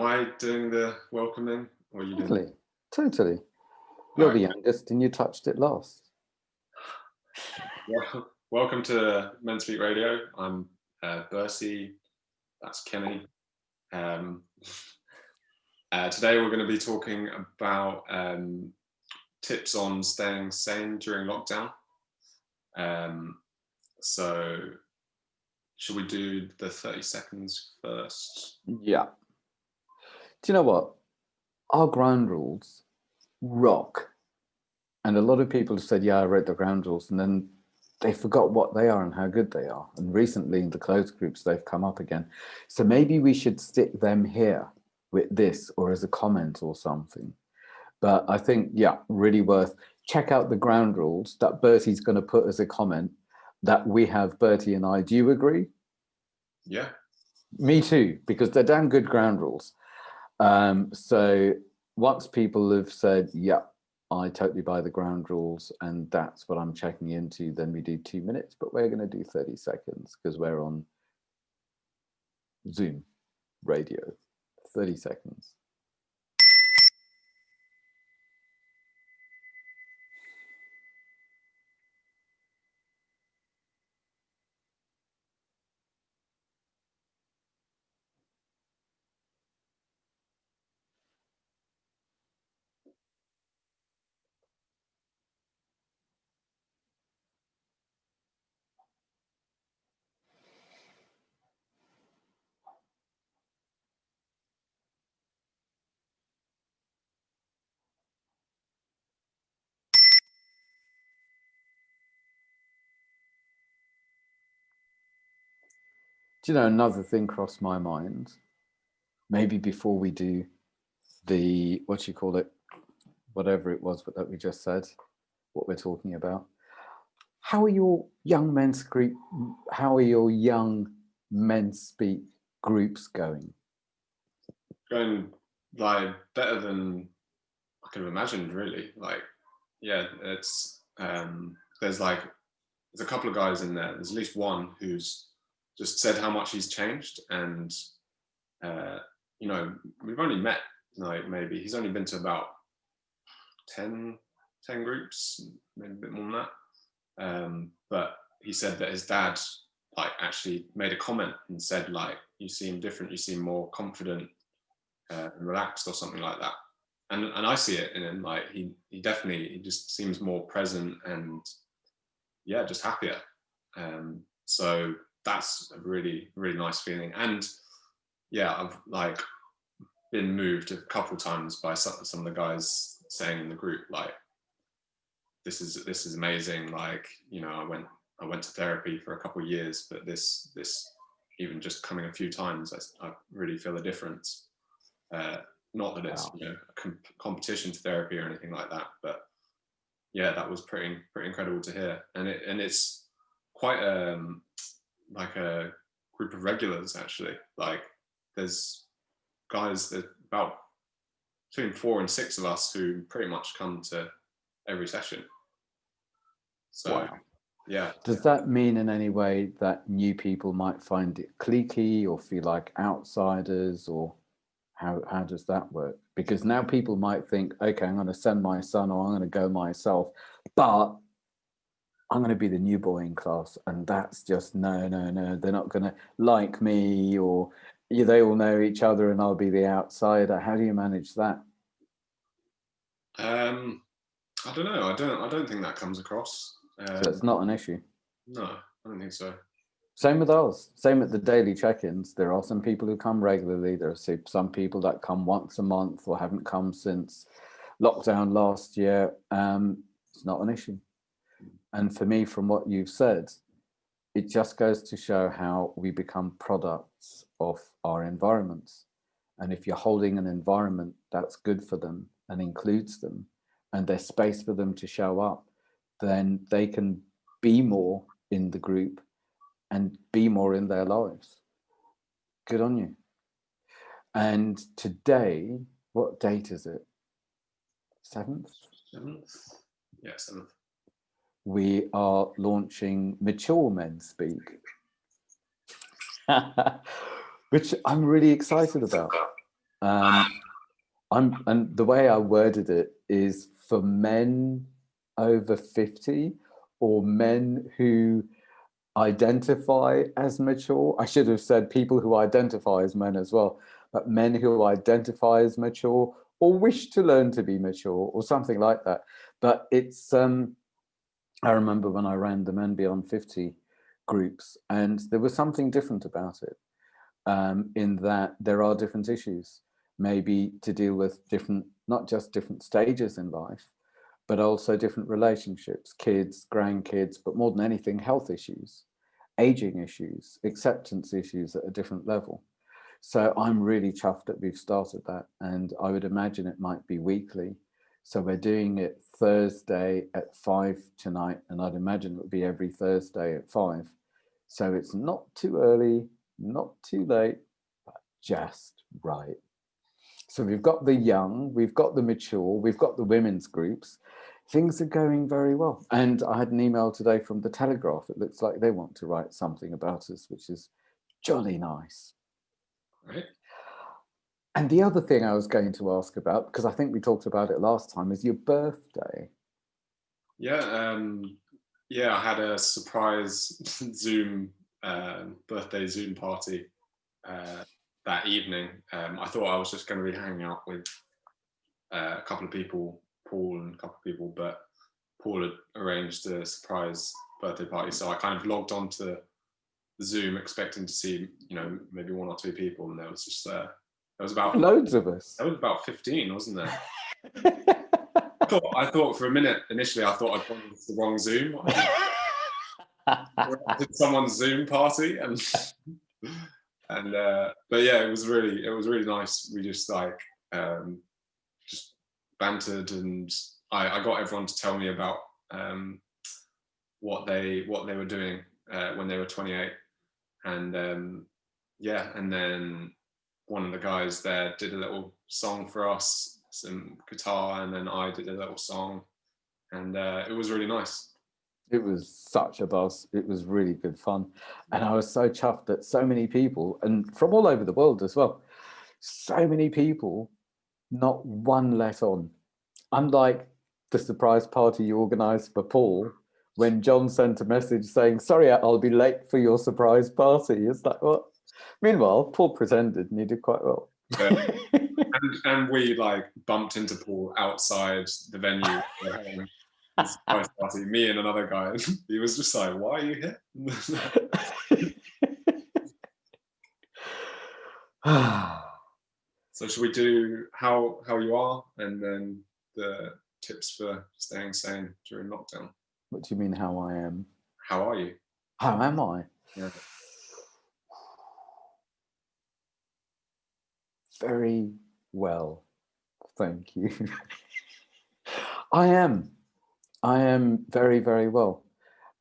I doing the welcoming? Or are you doing it? Totally. You're the youngest and you touched it last. Welcome to MenSpeak Radio. I'm Bertie, that's Kenny. Today we're going to be talking about tips on staying sane during lockdown. So should we do the 30 seconds first? Yeah. Do you know what? Our ground rules rock. And a lot of people have said, yeah, I read the ground rules, and then they forgot what they are and how good they are. And recently in the closed groups, they've come up again. So maybe we should stick them here with this or as a comment or something. But I think, yeah, really worth. Check out the ground rules that Bertie's going to put as a comment that we have, Bertie and I. Do you agree? Yeah. Me too, because they're damn good ground rules. So once people have said, yeah, I totally buy the ground rules and that's what I'm checking into, then we do 2 minutes, but we're going to do 30 seconds because we're on Zoom radio. 30 seconds. Do you know, another thing crossed my mind, maybe before we do the, what you call it, whatever it was that we just said, what we're talking about. How are your young men's group, how are your young MenSpeak groups going? Going like better than I could have imagined, really. Like, yeah, it's there's a couple of guys in there. There's at least one who's just said how much he's changed, and you know, we've only met like maybe he's only been to about 10 groups, maybe a bit more than that. But he said that his dad like actually made a comment and said like, you seem different, you seem more confident and relaxed or something like that. And I see it in him, like he just seems more present and yeah, just happier. So that's a really, really nice feeling. And yeah, I've like been moved a couple of times by some of the guys saying in the group, like, this is amazing. Like, you know, I went to therapy for a couple of years, but this even just coming a few times, I really feel a difference. Not that it's, you know, a competition to therapy or anything like that, but yeah, that was pretty incredible to hear. And it's quite like a group of regulars actually. Like there's guys that about between 4 and 6 of us who pretty much come to every session. So wow. Yeah. Does that mean in any way that new people might find it cliquey or feel like outsiders, or how does that work? Because now people might think, okay, I'm going to send my son or I'm going to go myself, but I'm going to be the new boy in class, and that's just no, they're not going to like me, or they all know each other and I'll be the outsider. How do you manage that? I don't know. I don't think that comes across. So it's not an issue. No, I don't think so. Same with us. Same at the daily check-ins. There are some people who come regularly. There are some people that come once a month or haven't come since lockdown last year. It's not an issue. And for me, from what you've said, it just goes to show how we become products of our environments. And if you're holding an environment that's good for them and includes them, and there's space for them to show up, then they can be more in the group and be more in their lives. Good on you. And today, what date is it? 7th? 7th? Yeah, 7th. We are launching Mature MenSpeak, which I'm really excited about. And the way I worded it is for men over 50 or men who identify as mature. I should have said people who identify as men as well, but men who identify as mature or wish to learn to be mature or something like that. But it's, I remember when I ran the Men Beyond 50 groups, and there was something different about it, in that there are different issues, maybe to deal with different, not just different stages in life, but also different relationships, kids, grandkids, but more than anything, health issues, aging issues, acceptance issues at a different level. So I'm really chuffed that we've started that, and I would imagine it might be weekly. So we're doing it Thursday at 5 tonight, and I'd imagine it would be every Thursday at 5. So it's not too early, not too late, but just right. So we've got the young, we've got the mature, we've got the women's groups. Things are going very well. And I had an email today from the Telegraph. It looks like they want to write something about us, which is jolly nice. Right. And the other thing I was going to ask about, because I think we talked about it last time, is your birthday. Yeah, I had a surprise Zoom birthday Zoom party that evening. I thought I was just going to be hanging out with a couple of people, Paul and a couple of people, but Paul had arranged a surprise birthday party, so I kind of logged on to Zoom expecting to see, maybe one or two people, and there was just there was about loads of us. There was about 15, wasn't there? I thought for a minute initially, I thought I'd gone to the wrong Zoom. I did someone's Zoom party, but yeah, it was really nice. We just just bantered, and I got everyone to tell me about what they were doing when they were 28, and and then one of the guys there did a little song for us, some guitar, and then I did a little song, and it was really nice. It was such a buzz. It was really good fun. And I was so chuffed that so many people, and from all over the world as well, so many people, not one let on. Unlike the surprise party you organised for Paul, when John sent a message saying, sorry, I'll be late for your surprise party. It's like, what? Meanwhile, Paul pretended and he did quite well. and we bumped into Paul outside the venue. Surprise party, me and another guy. He was just like, why are you here? So should we do how you are, and then the tips for staying sane during lockdown? What do you mean, how I am? How are you? How am I? Yeah. Very well, thank you. I am very, very well.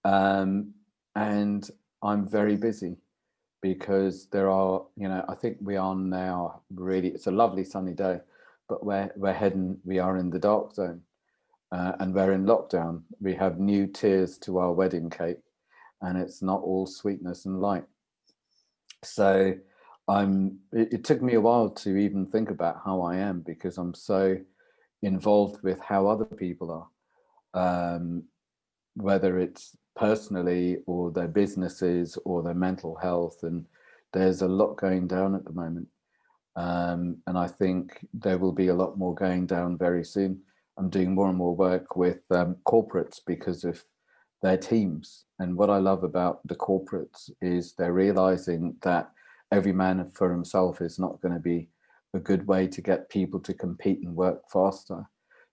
And I'm very busy because there are, I think we are now really, it's a lovely sunny day, but we are in the dark zone, and we're in lockdown. We have new tiers to our wedding cake, and it's not all sweetness and light. So it took me a while to even think about how I am, because I'm so involved with how other people are, whether it's personally or their businesses or their mental health. And there's a lot going down at the moment. And I think there will be a lot more going down very soon. I'm doing more and more work with corporates because of their teams. And what I love about the corporates is they're realizing that every man for himself is not going to be a good way to get people to compete and work faster,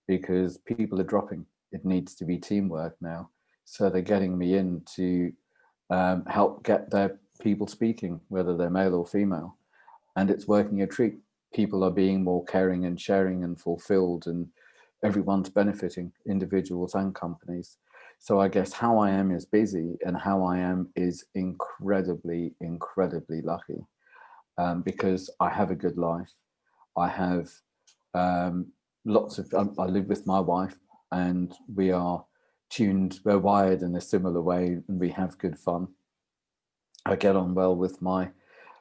because people are dropping. It needs to be teamwork now. So they're getting me in to help get their people speaking, whether they're male or female. And it's working a treat. People are being more caring and sharing and fulfilled, and everyone's benefiting, individuals and companies. So I guess how I am is busy, and how I am is incredibly, incredibly lucky, because I have a good life. I have I live with my wife, and we are tuned, we're wired in a similar way, and we have good fun. I get on well with my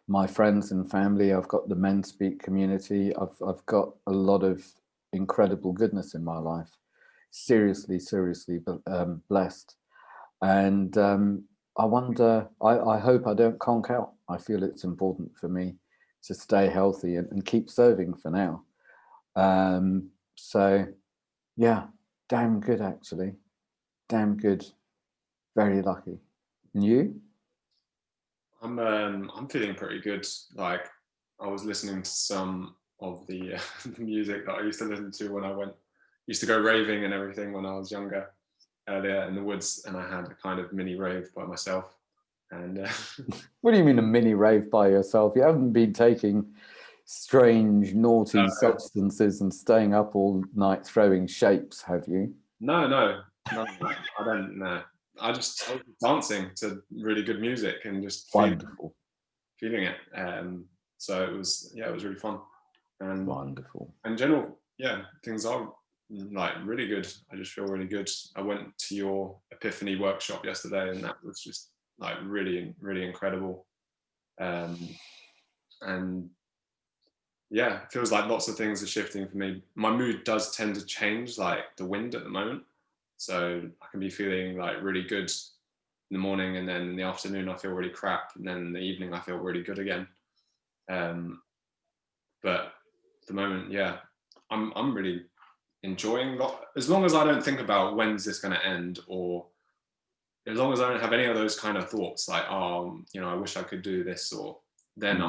my friends and family. I've got the MenSpeak community. I've got a lot of incredible goodness in my life. Seriously, seriously blessed. And I wonder, I hope I don't conk out. I feel it's important for me to stay healthy and keep serving for now. So yeah, damn good actually. Damn good. Very lucky. And you? I'm feeling pretty good. Like, I was listening to some of the, the music that I used to listen to when I used to go raving and everything when I was younger, earlier in the woods, and I had a kind of mini rave by myself. And What do you mean a mini rave by yourself? You haven't been taking strange, naughty substances and staying up all night throwing shapes, have you? No, I don't know. I was dancing to really good music and just Wonderful. feeling it. So it was really fun. And wonderful. In general, yeah, things are like really good. I just feel really good. I went to your Epiphany workshop yesterday, and that was just like really, really incredible. And yeah, it feels like lots of things are shifting for me. My mood does tend to change like the wind at the moment. So I can be feeling like really good in the morning, and then in the afternoon I feel really crap, and then in the evening I feel really good again. But at the moment, yeah, I'm really enjoying as long as I don't think about when's this going to end, or as long as I don't have any of those kind of thoughts like, oh, you know, I wish I could do this, or then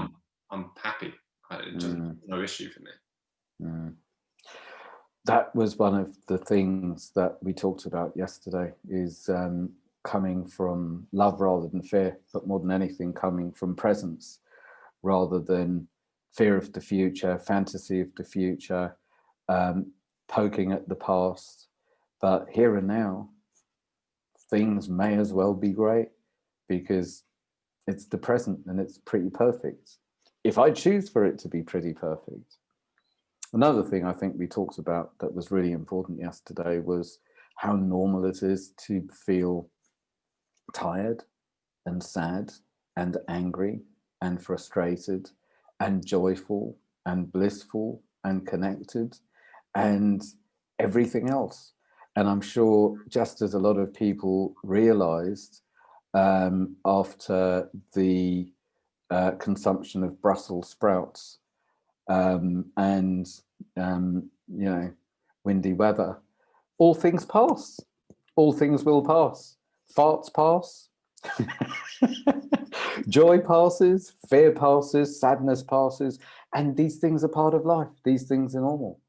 I'm happy. It's just no issue for me. That was one of the things that we talked about yesterday, is coming from love rather than fear, but more than anything coming from presence rather than fear of the future, fantasy of the future, poking at the past. But here and now, things may as well be great because it's the present and it's pretty perfect. If I choose for it to be pretty perfect. Another thing I think we talked about that was really important yesterday was how normal it is to feel tired and sad and angry and frustrated and joyful and blissful and connected and everything else. And I'm sure, just as a lot of people realized after the consumption of Brussels sprouts and you know, windy weather, all things pass. All things will pass. Farts pass. Joy passes, fear passes, sadness passes, and these things are part of life. These things are normal.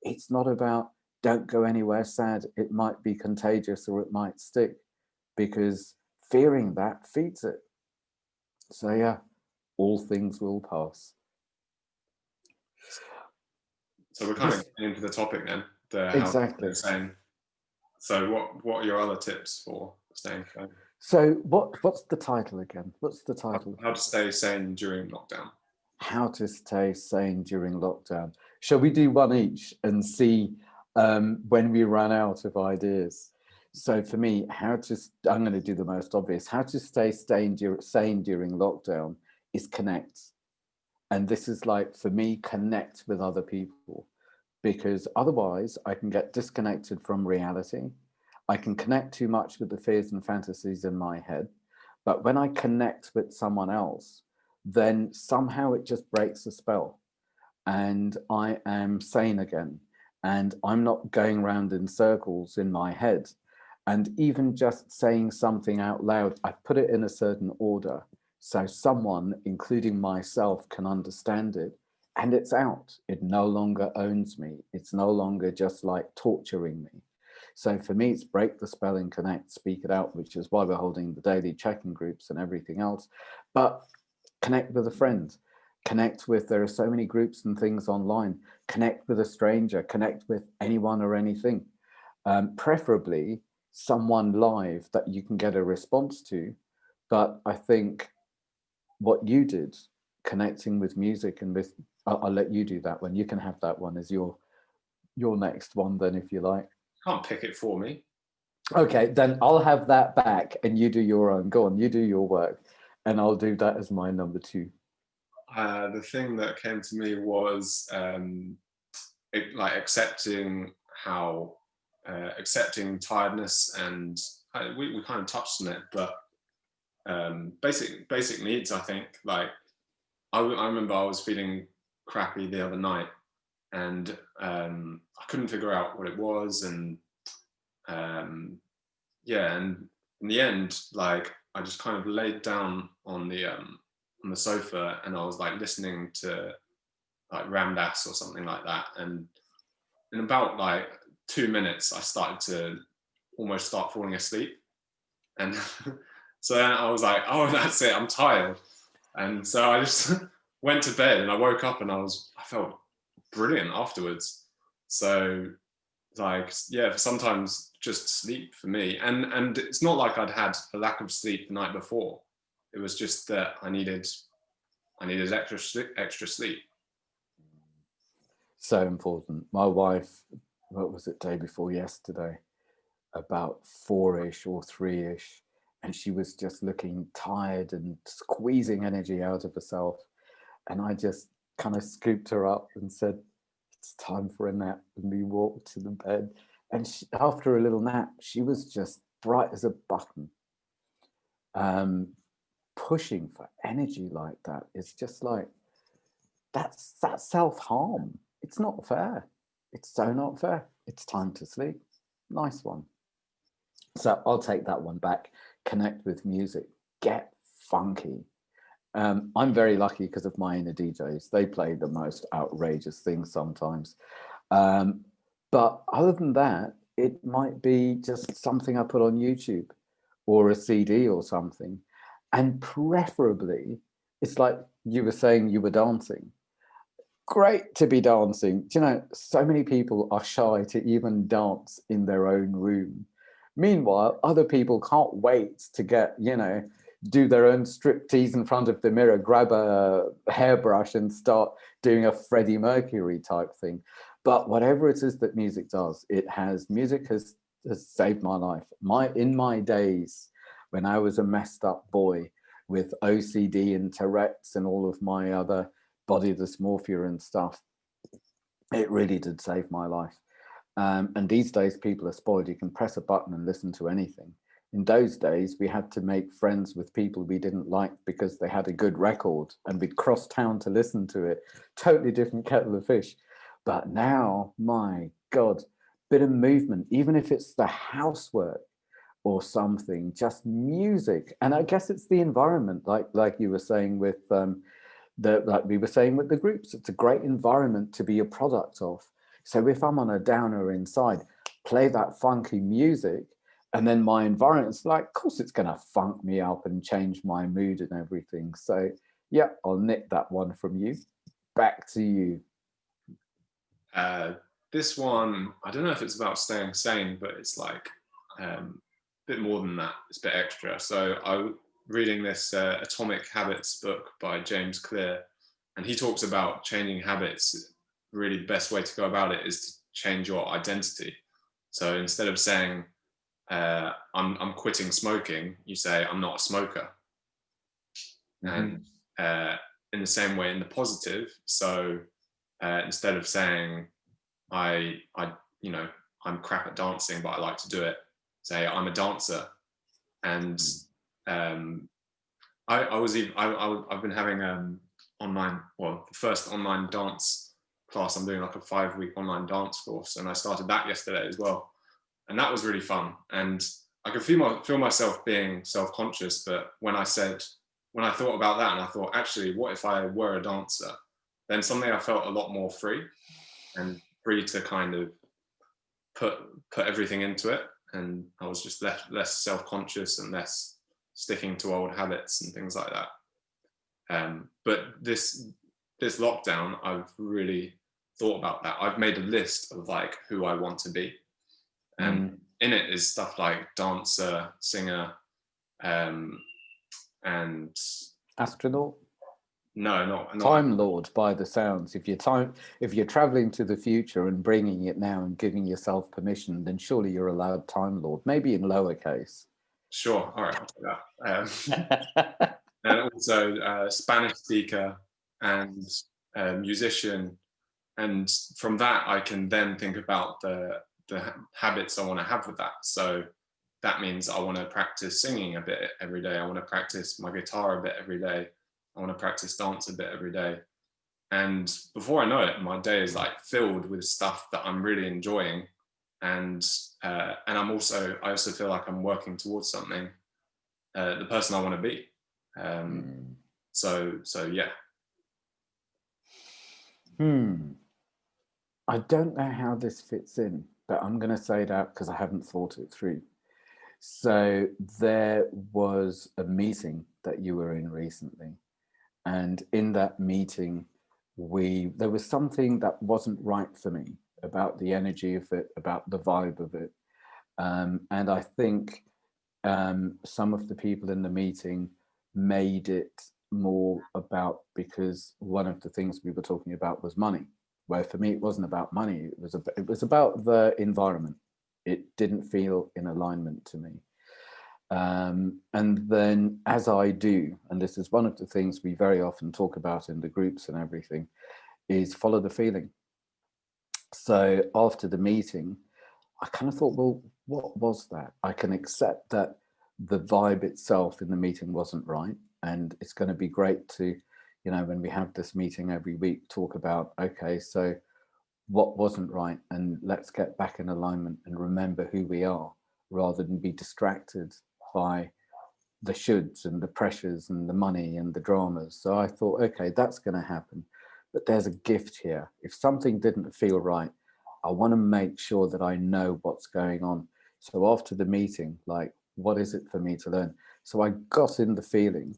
It's not about don't go anywhere sad. It might be contagious or it might stick, because fearing that feeds it. So yeah, all things will pass. So we're kind of getting into the topic then. Exactly. So what are your other tips for staying sane? So what's the title again? What's the title? How to stay sane during lockdown. How to stay sane during lockdown. Shall we do one each and see when we run out of ideas? So for me, I'm going to do the most obvious. How to stay sane during lockdown is connect. And this is like, for me, connect with other people, because otherwise I can get disconnected from reality. I can connect too much with the fears and fantasies in my head. But when I connect with someone else, then somehow it just breaks the spell and I am sane again. And I'm not going around in circles in my head. And even just saying something out loud, I put it in a certain order so someone, including myself, can understand it. And it's out. It no longer owns me. It's no longer just like torturing me. So for me, it's break the spell and connect, speak it out, which is why we're holding the daily check-in groups and everything else. But connect with a friend, connect with, there are so many groups and things online, connect with a stranger, connect with anyone or anything, preferably someone live that you can get a response to. But I think what you did, connecting with music and with, I'll let you do that one. You can have that one as your next one then, if you like. Can't pick it for me. Okay, then I'll have that back and you do your own. Go on, you do your work and I'll do that as my number 2. The thing that came to me was like accepting tiredness, and we kind of touched on it, but basic needs. I think, like, I remember I was feeling crappy the other night, and I couldn't figure out what it was, and yeah, and in the end, like, I just kind of laid down on the sofa, and I was like listening to like Ramdas or something like that, and in about like 2 minutes, I started to almost start falling asleep, and so then I was like, oh, that's it, I'm tired, and so I just went to bed, and I woke up, and I felt brilliant afterwards. So, like, yeah, sometimes just sleep for me, and it's not like I'd had a lack of sleep the night before. It was just that I needed extra sleep. So important. My wife, what was it, day before yesterday, about 4-ish or 3-ish, and she was just looking tired and squeezing energy out of herself, and I just kind of scooped her up and said, it's time for a nap, and we walked to the bed, and after a little nap, she was just bright as a button. Pushing for energy like that is just like, that's self-harm. It's not fair. It's so not fair. It's time to sleep. Nice one. So I'll take that one back. Connect with music. Get funky. I'm very lucky because of my inner DJs. They play the most outrageous things sometimes. But other than that, it might be just something I put on YouTube or a CD or something. And preferably, it's like you were saying you were dancing. Great to be dancing. Do you know, so many people are shy to even dance in their own room. Meanwhile, other people can't wait to get, you know, do their own striptease in front of the mirror, grab a hairbrush and start doing a Freddie Mercury type thing. But whatever it is that music does, music has saved my life. In my days, when I was a messed up boy with OCD and Tourette's and all of my other body dysmorphia and stuff, it really did save my life. And these days, people are spoiled. You can press a button and listen to anything. In those days, we had to make friends with people we didn't like because they had a good record, and we'd cross town to listen to it. Totally different kettle of fish. But now, my God, bit of movement, even if it's the housework or something, just music. And I guess it's the environment, like you were saying with like we were saying with the groups. It's a great environment to be a product of. So if I'm on a downer inside, play that funky music, and then my environment's like, of course it's going to funk me up and change my mood and everything. So yeah, I'll nick that one from you. Back to you. This one, I don't know if it's about staying sane, but it's like a bit more than that. It's a bit extra. So I'm reading this Atomic Habits book by James Clear, and he talks about changing habits. Really, the best way to go about it is to change your identity. So instead of saying I'm quitting smoking, you say I'm not a smoker. Mm-hmm. And in the same way, in the positive, so instead of saying I'm crap at dancing, but I like to do it, say I'm a dancer. And I've been having the first online dance class. I'm doing like a 5-week online dance course, and I started that yesterday as well, and that was really fun. And I could feel myself being self-conscious, but when I thought about that, and I thought, actually, what if I were a dancer? Then suddenly I felt a lot more free to kind of put everything into it, and I was just less self-conscious and less sticking to old habits and things like that. But this lockdown, I've really thought about that. I've made a list of like who I want to be, and in it is stuff like dancer, singer, and astronaut. No, not Time Lord by the sounds. If you're traveling to the future and bringing it now and giving yourself permission, then surely you're allowed Time Lord, maybe in lowercase. Sure, all right, I'll do that. And also Spanish speaker, and musician. And from that, I can then think about the habits I want to have with that. So that means I want to practice singing a bit every day. I want to practice my guitar a bit every day. I want to practice dance a bit every day. And before I know it, my day is like filled with stuff that I'm really enjoying. And I also feel like I'm working towards something, the person I want to be. So yeah. I don't know how this fits in, but I'm going to say it out because I haven't thought it through. So there was a meeting that you were in recently, and in that meeting, there was something that wasn't right for me about the energy of it, about the vibe of it, and I think some of the people in the meeting made it more about, because one of the things we were talking about was money, where for me it wasn't about money, it was about the environment. It didn't feel in alignment to me. And then, as I do, and this is one of the things we very often talk about in the groups and everything, is follow the feeling. So after the meeting, I kind of thought, well, what was that? I can accept that the vibe itself in the meeting wasn't right. And it's going to be great to, when we have this meeting every week, talk about, okay, so what wasn't right? And let's get back in alignment and remember who we are, rather than be distracted by the shoulds and the pressures and the money and the dramas. So I thought, okay, that's going to happen. But there's a gift here. If something didn't feel right, I want to make sure that I know what's going on. So after the meeting, like, what is it for me to learn? So I got in the feeling,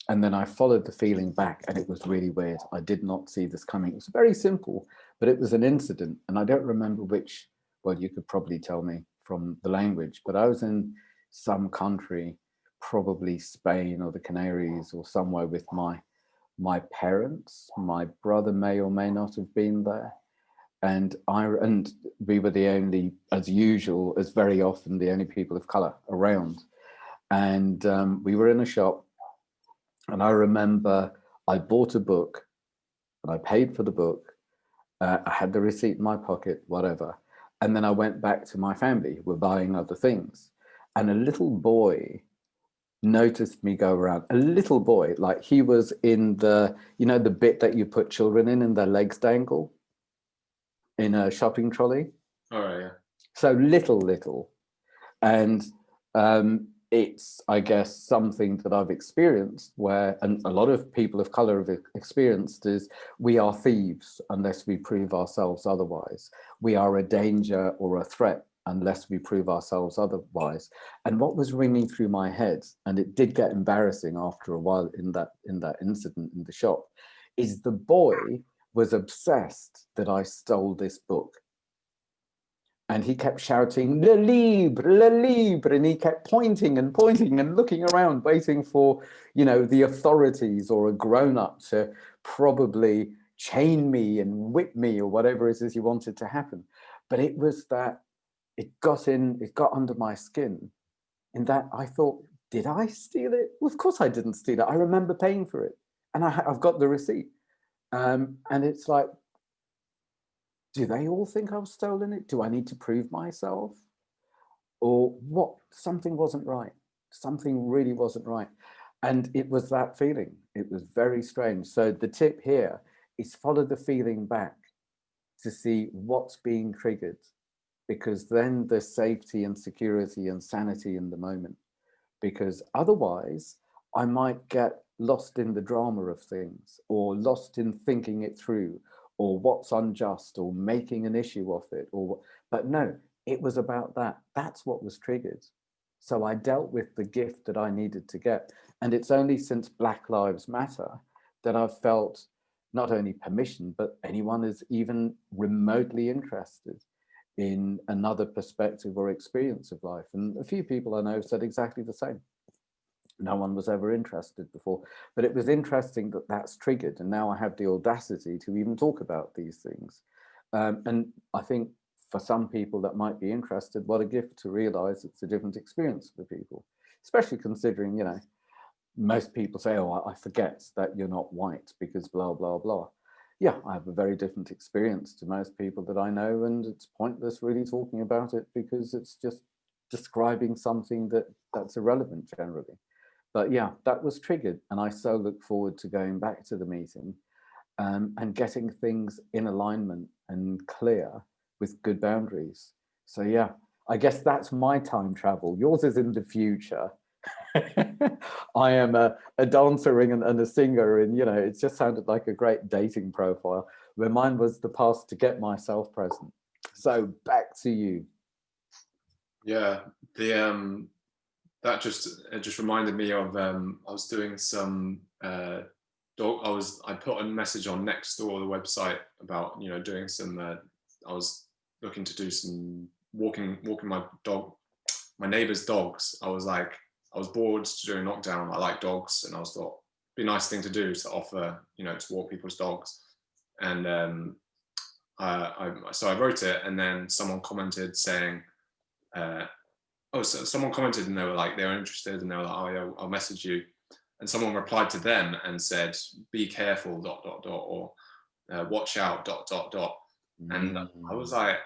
and then I followed the feeling back, and it was really weird. I did not see this coming. It was very simple, but it was an incident, and I don't remember which. Well, you could probably tell me from the language, but I was in some country, probably Spain or the Canaries or somewhere, with my parents. My brother may or may not have been there, and we were the only, as usual, as very often, the only people of color around. And we were in a shop, and I remember I bought a book and I paid for the book. I had the receipt in my pocket, whatever. And then I went back to my family who were buying other things. And a little boy noticed me go around. A little boy, like he was in the bit that you put children in and their legs dangle in a shopping trolley. All right, yeah. So little. And it's, I guess, something that I've experienced where, and a lot of people of color have experienced, is we are thieves unless we prove ourselves otherwise. We are a danger or a threat unless we prove ourselves otherwise. And what was ringing through my head, and it did get embarrassing after a while in that incident in the shop, is the boy was obsessed that I stole this book. And he kept shouting, "Le libre, le libre," and he kept pointing and looking around, waiting for, the authorities or a grown-up to probably chain me and whip me or whatever it is he wanted to happen. But it was that it got under my skin, in that I thought, did I steal it? Well, of course I didn't steal it. I remember paying for it, and I've got the receipt. And it's like, do they all think I've stolen it? Do I need to prove myself? Or what? Something wasn't right. Something really wasn't right. And it was that feeling. It was very strange. So the tip here is follow the feeling back to see what's being triggered, because then there's safety and security and sanity in the moment. Because otherwise, I might get lost in the drama of things, or lost in thinking it through, or what's unjust, or making an issue of it. But no, it was about that. That's what was triggered. So I dealt with the gift that I needed to get. And it's only since Black Lives Matter that I've felt not only permission, but anyone is even remotely interested in another perspective or experience of life. And a few people I know said exactly the same. No one was ever interested before, but it was interesting that that's triggered. And now I have the audacity to even talk about these things. And I think for some people that might be interested, what a gift to realize it's a different experience for people, especially considering, most people say, oh, I forget that you're not white because blah, blah, blah. Yeah, I have a very different experience to most people that I know, and it's pointless really talking about it because it's just describing something that's irrelevant generally. But yeah, that was triggered, and I so look forward to going back to the meeting and getting things in alignment and clear with good boundaries. So yeah, I guess that's my time travel. Yours is in the future. I am a dancer and a singer, and it just sounded like a great dating profile, where mine was the past to get myself present. So back to you. Yeah, that just reminded me of I was doing some I put a message on Nextdoor, the website, about doing some I was looking to do some walking my neighbor's dogs. I was bored during lockdown. I like dogs, and I thought it'd be a nice thing to do, to offer, to walk people's dogs. And so I wrote it, and then someone commented saying, so someone commented, and they were interested, and they were like, oh yeah, I'll message you. And someone replied to them and said, be careful, ... or watch out, ... And I was like,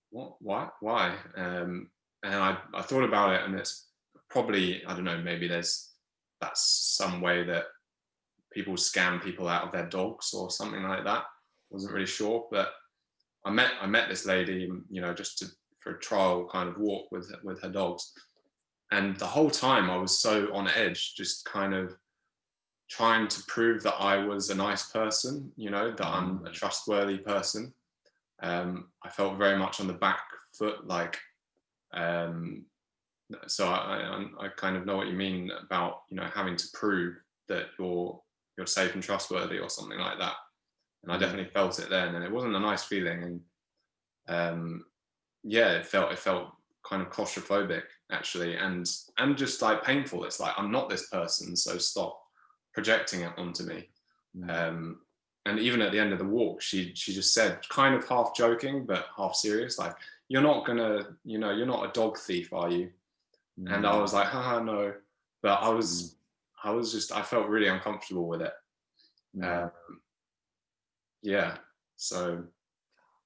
what, why? And I thought about it, and it's probably, I don't know, maybe that's some way that people scam people out of their dogs or something like that. Wasn't really sure, but I met this lady, just for a trial kind of walk with her dogs. And the whole time I was so on edge, just kind of trying to prove that I was a nice person, that I'm a trustworthy person. I felt very much on the back foot, so I kind of know what you mean about, having to prove that you're safe and trustworthy or something like that. And I definitely felt it then, and it wasn't a nice feeling. And yeah, it felt kind of claustrophobic, actually, and just like painful. It's like, I'm not this person, so stop projecting it onto me. And even at the end of the walk, she just said, kind of half joking but half serious, like, you're not a dog thief, are you? And I was like, haha, no. But I felt really uncomfortable with it. Yeah, so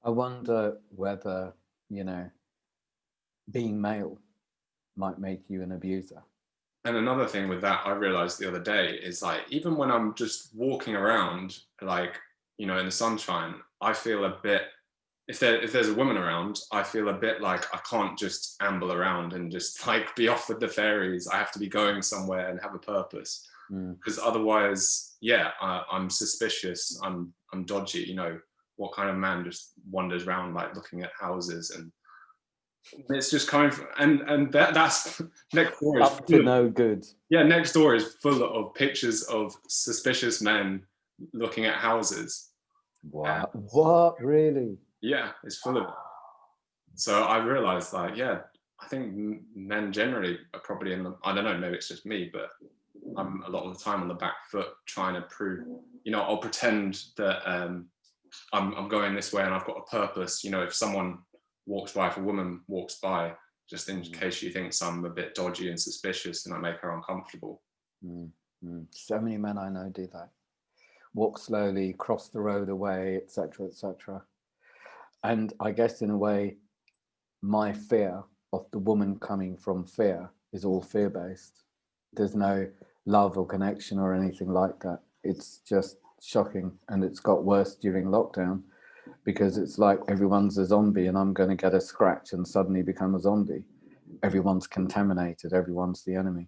I wonder whether being male might make you an abuser. And another thing with that, I realized the other day, is like, even when I'm just walking around, like, in the sunshine, I feel a bit, if there's a woman around, I feel a bit like I can't just amble around and just like be off with the fairies. I have to be going somewhere and have a purpose, because otherwise, yeah, I'm suspicious. I'm dodgy. What kind of man just wanders around like looking at houses, and it's just coming from, and that's next door is up to no good. Yeah, next door is full of pictures of suspicious men looking at houses. Wow. What, really? Yeah, it's full of it. So I realized, like, yeah, I think men generally are probably I don't know, maybe it's just me, but I'm a lot of the time on the back foot trying to prove, I'll pretend that I'm going this way and I've got a purpose. If someone walks by, if a woman walks by, just in case she thinks I'm a bit dodgy and suspicious, and I make her uncomfortable. So many men I know do that. Walk slowly, cross the road away, etc., etc. And I guess in a way, my fear of the woman coming from fear is all fear-based. There's no love or connection or anything like that. It's just shocking, and it's got worse during lockdown, because it's like everyone's a zombie, and I'm going to get a scratch and suddenly become a zombie. Everyone's contaminated. Everyone's the enemy.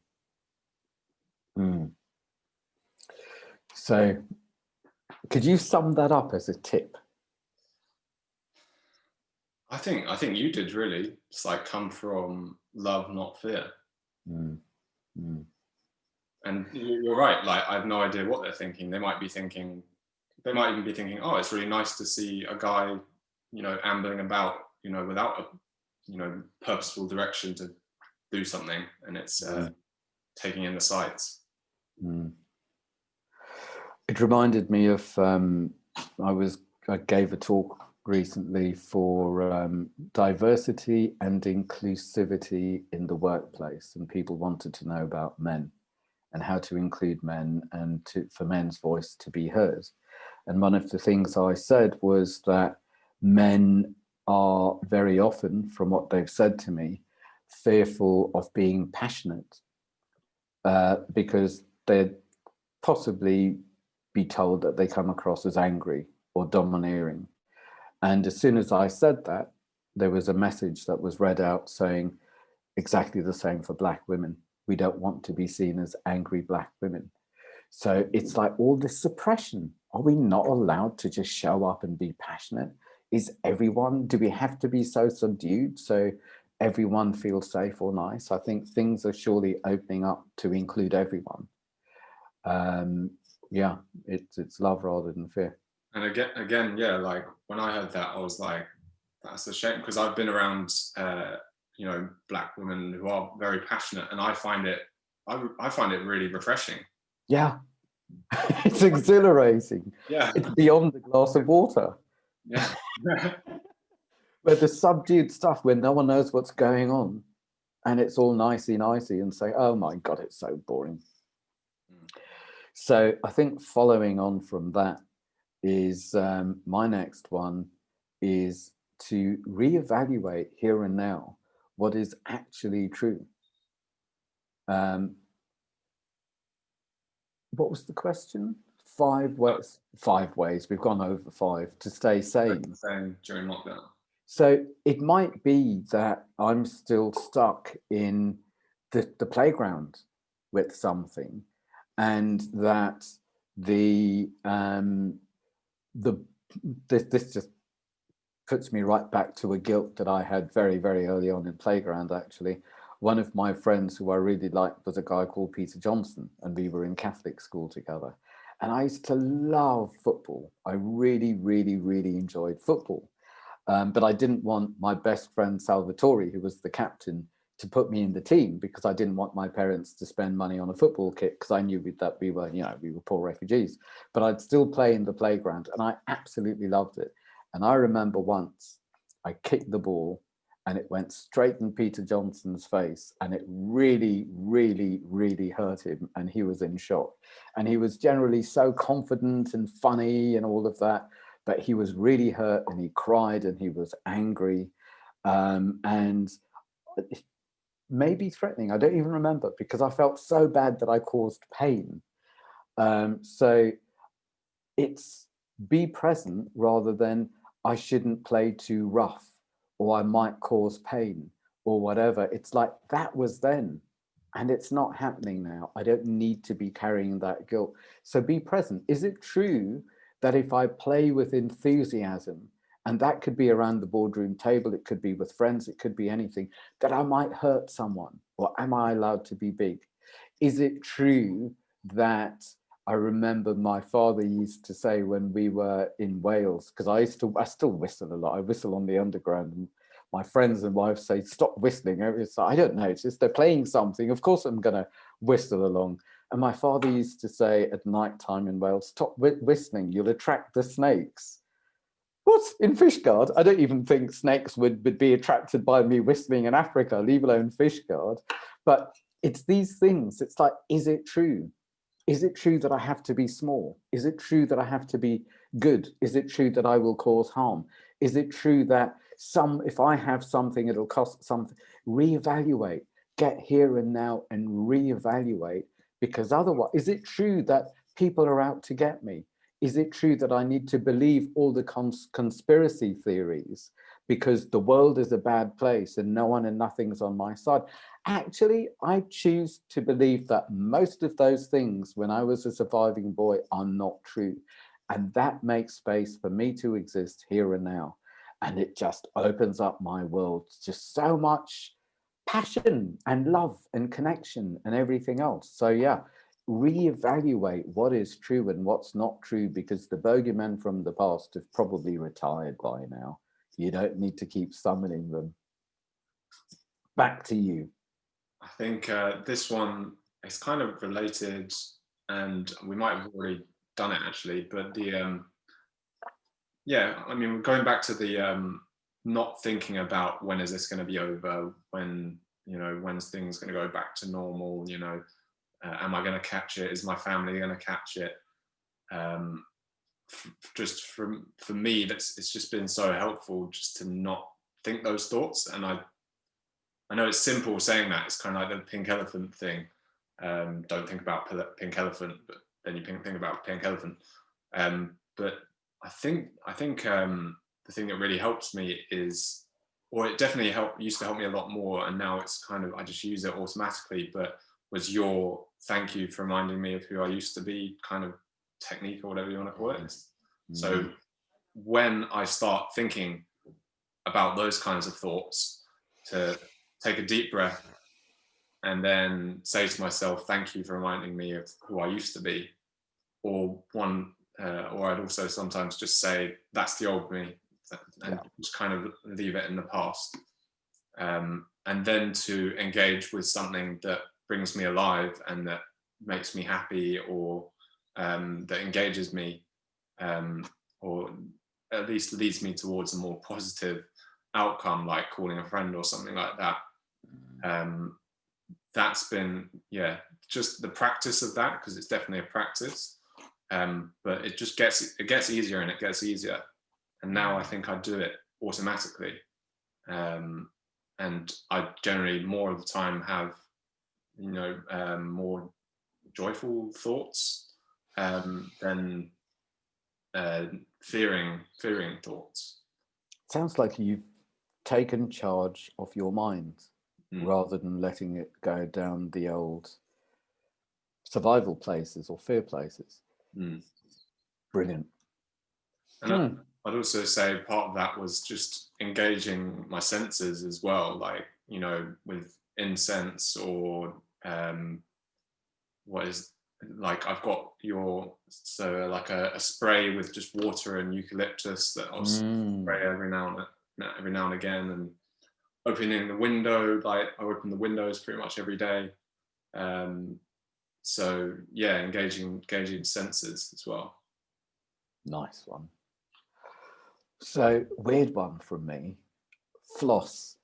So could you sum that up as a tip? I think you did, really. It's like, come from love, not fear. And you're right. Like, I have no idea what they're thinking. They might even be thinking, oh, it's really nice to see a guy, ambling about, without a, purposeful direction to do something, and it's taking in the sights. It reminded me of I gave a talk recently for diversity and inclusivity in the workplace, and people wanted to know about men. and how to include men and for men's voice to be heard. And one of the things I said was that men are very often, from what they've said to me, fearful of being passionate because they'd possibly be told that they come across as angry or domineering. And as soon as I said that, there was a message that was read out saying exactly the same for Black women. We don't want to be seen as angry Black women. So it's like all this suppression. Are we not allowed to just show up and be passionate? Do we have to be so subdued so everyone feels safe or nice? I think things are surely opening up to include everyone. Yeah, it's love rather than fear. And again, yeah, like when I heard that, I was like, that's a shame, because I've been around, Black women who are very passionate, and I find it really refreshing. Yeah, it's exhilarating. Yeah, it's beyond a glass of water. Yeah. But the subdued stuff where no one knows what's going on, and it's all nicey, and say, oh my God, it's so boring. So I think following on from that is my next one is to reevaluate here and now what is actually true. What was the question? 5 ways. 5 ways. We've gone over 5 to stay sane. Same during lockdown. So it might be that I'm still stuck in the playground with something, and that this just puts me right back to a guilt that I had very, very early on in playground, actually. One of my friends who I really liked was a guy called Peter Johnson, and we were in Catholic school together. And I used to love football. I really, really, really enjoyed football. But I didn't want my best friend Salvatore, who was the captain, to put me in the team because I didn't want my parents to spend money on a football kit, because I knew that we were poor refugees. But I'd still play in the playground, and I absolutely loved it. And I remember once I kicked the ball and it went straight in Peter Johnson's face, and it really, really, really hurt him, and he was in shock. And he was generally so confident and funny and all of that, but he was really hurt, and he cried, and he was angry, and maybe threatening. I don't even remember, because I felt so bad that I caused pain. So it's be present rather than I shouldn't play too rough, or I might cause pain, or whatever. It's like that was then, and it's not happening now. I don't need to be carrying that guilt. So be present. Is it true that if I play with enthusiasm, and that could be around the boardroom table, it could be with friends, it could be anything, that I might hurt someone? Or am I allowed to be big? Is it true that I remember my father used to say when we were in Wales, because I still whistle a lot. I whistle on the underground, and my friends and wives say, stop whistling. It's, I don't know, it's just they're playing something. Of course I'm going to whistle along. And my father used to say at night time in Wales, stop whistling, you'll attract the snakes. What? In Fishguard? I don't even think snakes would be attracted by me whistling in Africa, leave alone Fishguard. But it's these things. It's like, is it true? Is it true that I have to be small? Is it true that I have to be good? Is it true that I will cause harm? Is it true that if I have something, it'll cost something? Reevaluate, get here and now and reevaluate, because otherwise, is it true that people are out to get me? Is it true that I need to believe all the conspiracy theories because the world is a bad place and no one and nothing's on my side? Actually, I choose to believe that most of those things when I was a surviving boy are not true. And that makes space for me to exist here and now. And it just opens up my world to just so much passion and love and connection and everything else. So yeah, reevaluate what is true and what's not true, because the bogeymen from the past have probably retired by now. You don't need to keep summoning them. Back to you. I think this one is kind of related, and we might have already done it actually, but going back to the not thinking about when is this going to be over, when's things going to go back to normal, Am I going to catch it? Is my family going to catch it? Just for me, it's just been so helpful just to not think those thoughts. And I know it's simple saying that. It's kind of like the pink elephant thing. Don't think about pink elephant, but then you think about pink elephant. But I think the thing that really helps me is, or it definitely used to help me a lot more, and now it's kind of, I just use it automatically, but was your thank you for reminding me of who I used to be kind of technique, or whatever you want to call it. Mm-hmm. So when I start thinking about those kinds of thoughts, to take a deep breath and then say to myself, thank you for reminding me of who I used to be. Or I'd also sometimes just say, that's the old me, and just kind of leave it in the past. And then to engage with something that brings me alive and that makes me happy, or that engages me, or at least leads me towards a more positive outcome, like calling a friend or something like that. That's been, just the practice of that, because it's definitely a practice. But it just gets easier, and it gets easier. And now I think I do it automatically. And I generally more of the time have, more joyful thoughts than fearing thoughts. Sounds like you've taken charge of your mind rather than letting it go down the old survival places or fear places. Brilliant. And I'd also say part of that was just engaging my senses as well, like, with incense, or what is, like, I've got like a spray with just water and eucalyptus that I'll spray every now and again, and opening the window, like I open the windows pretty much every day. So yeah, engaging senses as well. Nice one. So, weird one from me, floss.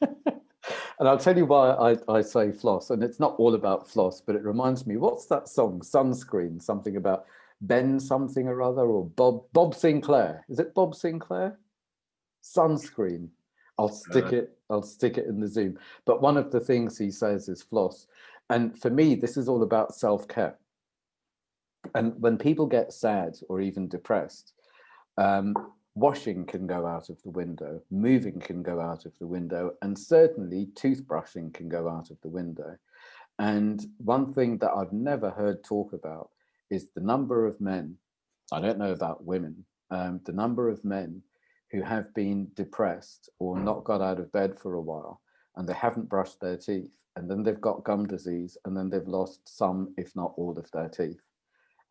And I'll tell you why I say floss, and it's not all about floss, but it reminds me, what's that song, Sunscreen, something about Ben something or other, or Bob Sinclair. Is it Bob Sinclair? Sunscreen. I'll stick it in the Zoom. But one of the things he says is floss. And for me, this is all about self-care. And when people get sad or even depressed, washing can go out of the window, moving can go out of the window, and certainly toothbrushing can go out of the window. And one thing that I've never heard talk about is the number of men, I don't know about women, the number of men who have been depressed or not got out of bed for a while, and they haven't brushed their teeth, and then they've got gum disease, and then they've lost some, if not all of their teeth.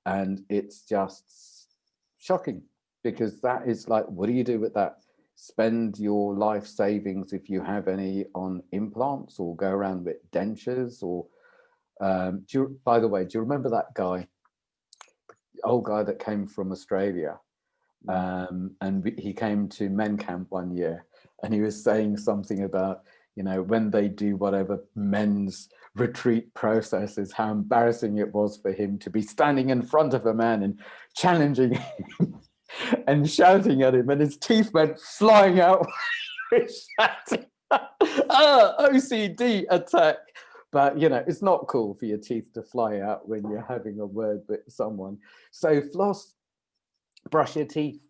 And it's just shocking, because that is like, what do you do with that? Spend your life savings, if you have any, on implants, or go around with dentures, or by the way, do you remember that guy, old guy that came from Australia? And he came to Men Camp one year, and he was saying something about, when they do whatever men's retreat processes, how embarrassing it was for him to be standing in front of a man and challenging him and shouting at him, and his teeth went flying out. OCD attack. But it's not cool for your teeth to fly out when you're having a word with someone. So floss, brush your teeth,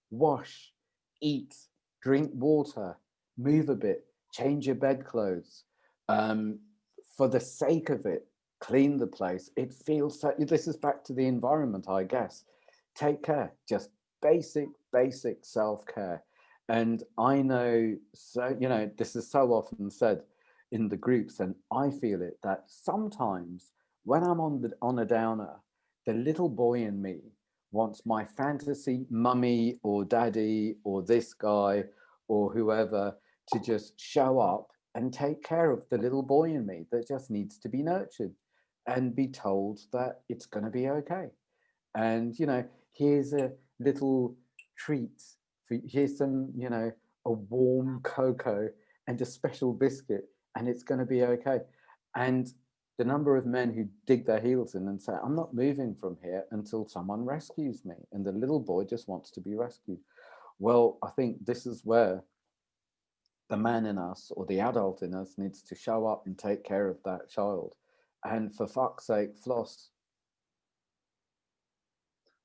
wash, eat, drink water, move a bit, change your bedclothes. For the sake of it, clean the place. It feels so, this is back to the environment, I guess. Take care, just basic self-care. And I know, so this is so often said in the groups, and I feel it, that sometimes when I'm on a downer, the little boy in me wants my fantasy mummy or daddy or this guy or whoever to just show up and take care of the little boy in me that just needs to be nurtured and be told that it's going to be okay. And, here's a little treat. Here's some, a warm cocoa and a special biscuit, and it's going to be okay. And the number of men who dig their heels in and say, I'm not moving from here until someone rescues me. And the little boy just wants to be rescued. Well, I think this is where the man in us or the adult in us needs to show up and take care of that child. And for fuck's sake, floss.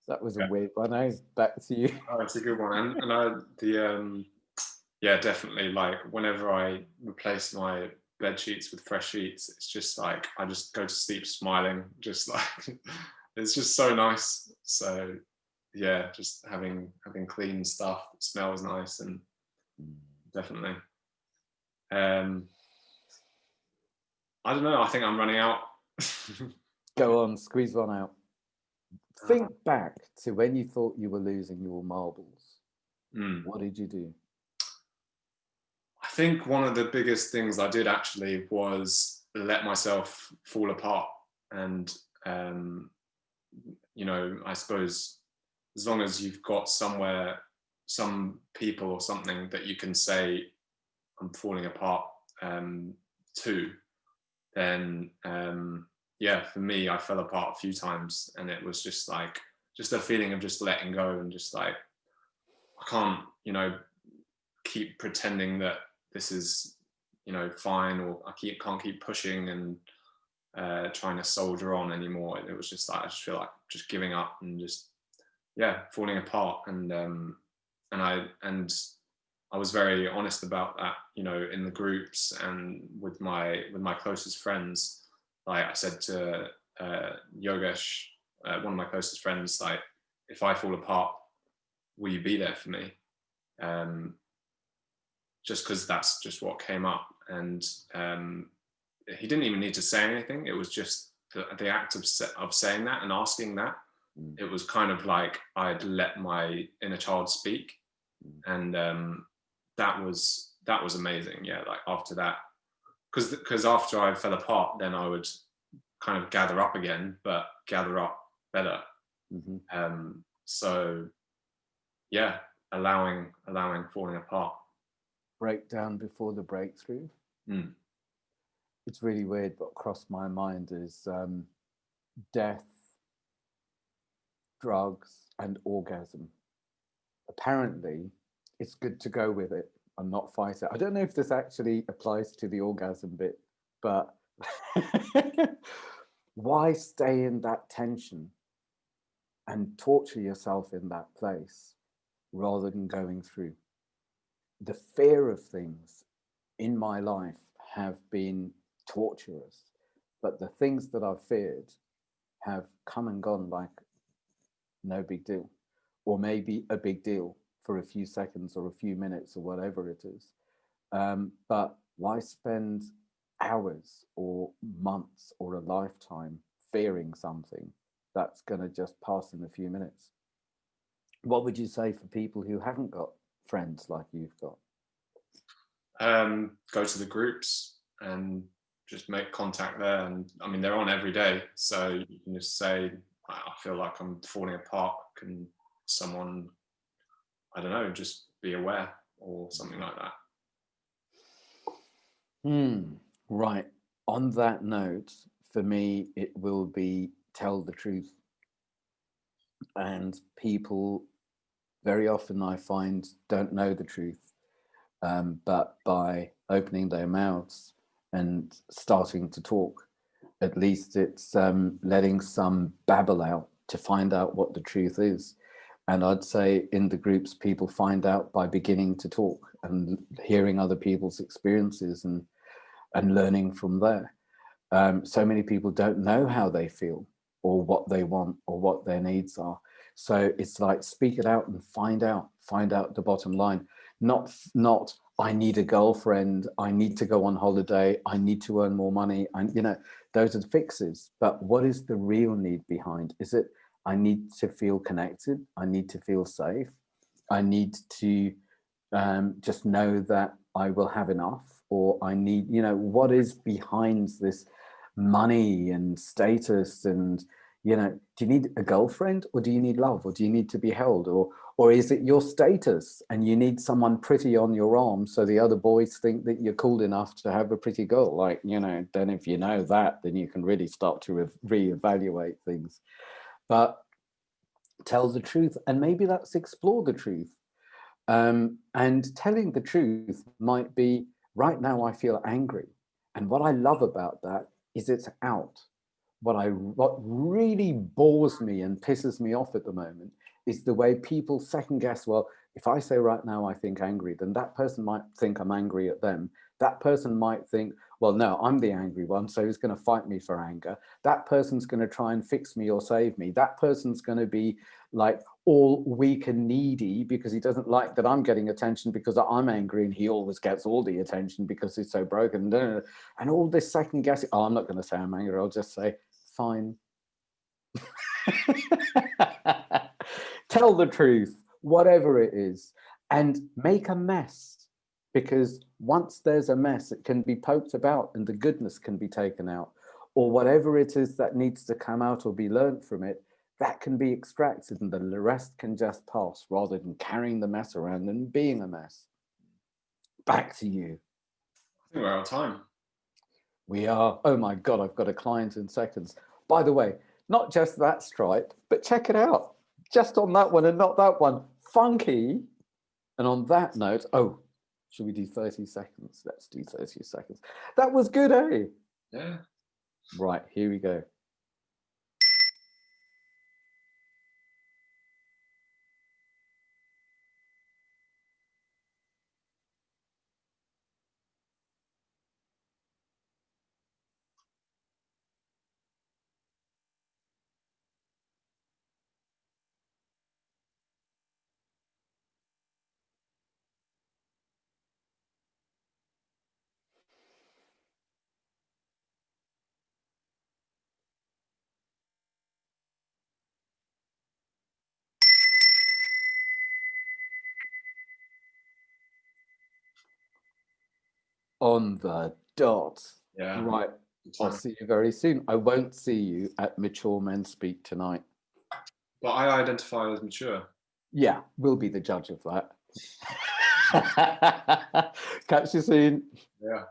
That was a weird one. Eh? Back to you. Oh, it's a good one. And yeah, definitely. Like whenever I replace my bed sheets with fresh sheets, it's just like I just go to sleep smiling. Just like it's just so nice. So yeah, just having clean stuff that smells nice, and definitely. I don't know. I think I'm running out. Go on, squeeze one out. Think back to when you thought you were losing your marbles. What did you do? I think one of the biggest things I did actually was let myself fall apart. And, you know, I suppose as long as you've got somewhere, some people or something that you can say, I'm falling apart to, then yeah, for me, I fell apart a few times, and it was just like, just a feeling of just letting go and just like, I can't, you know, keep pretending that this is, you know, fine, or can't keep pushing and trying to soldier on anymore. It was just like, I just feel like just giving up and just, yeah, falling apart. And I was very honest about that, you know, in the groups and with my closest friends. Like I said to Yogesh, one of my closest friends, like, if I fall apart, will you be there for me? Just because that's just what came up. And he didn't even need to say anything. It was just the act of saying that and asking that. It was kind of like I'd let my inner child speak. And that was amazing. Yeah, like after that, because after I fell apart, then I would kind of gather up again, but gather up better. So yeah, allowing falling apart. Breakdown before the breakthrough. It's really weird. What crossed my mind is death, drugs, and orgasm. Apparently, it's good to go with it and not fight it. I don't know if this actually applies to the orgasm bit, but why stay in that tension and torture yourself in that place rather than going through? The fear of things in my life have been torturous, but the things that I've feared have come and gone like no big deal, or maybe a big deal for a few seconds or a few minutes or whatever it is. But why spend hours or months or a lifetime fearing something that's going to just pass in a few minutes? What would you say for people who haven't got friends like you've got? Go to the groups and just make contact there. And I mean, they're on every day, so you can just say, I feel like I'm falling apart. Can someone, I don't know, just be aware or something like that. Right. On that note, for me, it will be tell the truth. And people very often, I find, don't know the truth. But by opening their mouths and starting to talk, at least it's letting some babble out to find out what the truth is. And I'd say in the groups, people find out by beginning to talk and hearing other people's experiences and learning from there. So many people don't know how they feel or what they want or what their needs are. So it's like, speak it out and find out the bottom line. Not I need a girlfriend, I need to go on holiday, I need to earn more money. Those are the fixes. But what is the real need behind? Is it, I need to feel connected, I need to feel safe, I need to just know that I will have enough, or I need, what is behind this money and status? And do you need a girlfriend, or do you need love, or do you need to be held, or Or is it your status and you need someone pretty on your arm so the other boys think that you're cool enough to have a pretty girl? Like, you know, then if you know that, then you can really start to reevaluate things. But tell the truth, and maybe that's explore the truth. And telling the truth might be, right now I feel angry. And what I love about that is it's out. What really bores me and pisses me off at the moment is the way people second guess, well, if I say right now I think angry, then that person might think I'm angry at them. That person might think, well, no, I'm the angry one, so he's going to fight me for anger. That person's going to try and fix me or save me. That person's going to be like all weak and needy because he doesn't like that I'm getting attention because I'm angry, and he always gets all the attention because he's so broken. And all this second guessing, oh, I'm not going to say I'm angry, I'll just say, fine. Tell the truth, whatever it is, and make a mess, because once there's a mess, it can be poked about and the goodness can be taken out, or whatever it is that needs to come out or be learned from it, that can be extracted, and the rest can just pass, rather than carrying the mess around and being a mess. Back to you. I think we're out of time. We are. Oh my God, I've got a client in seconds. By the way, not just that stripe, but check it out. Just on that one and not that one. Funky. And on that note, oh, should we do 30 seconds? Let's do 30 seconds. That was good, eh? Yeah. Right, here we go. On the dot. Yeah. Right. I'll see you very soon. I won't see you at Mature Men Speak tonight. But I identify as mature. Yeah, we'll be the judge of that. Catch you soon. Yeah.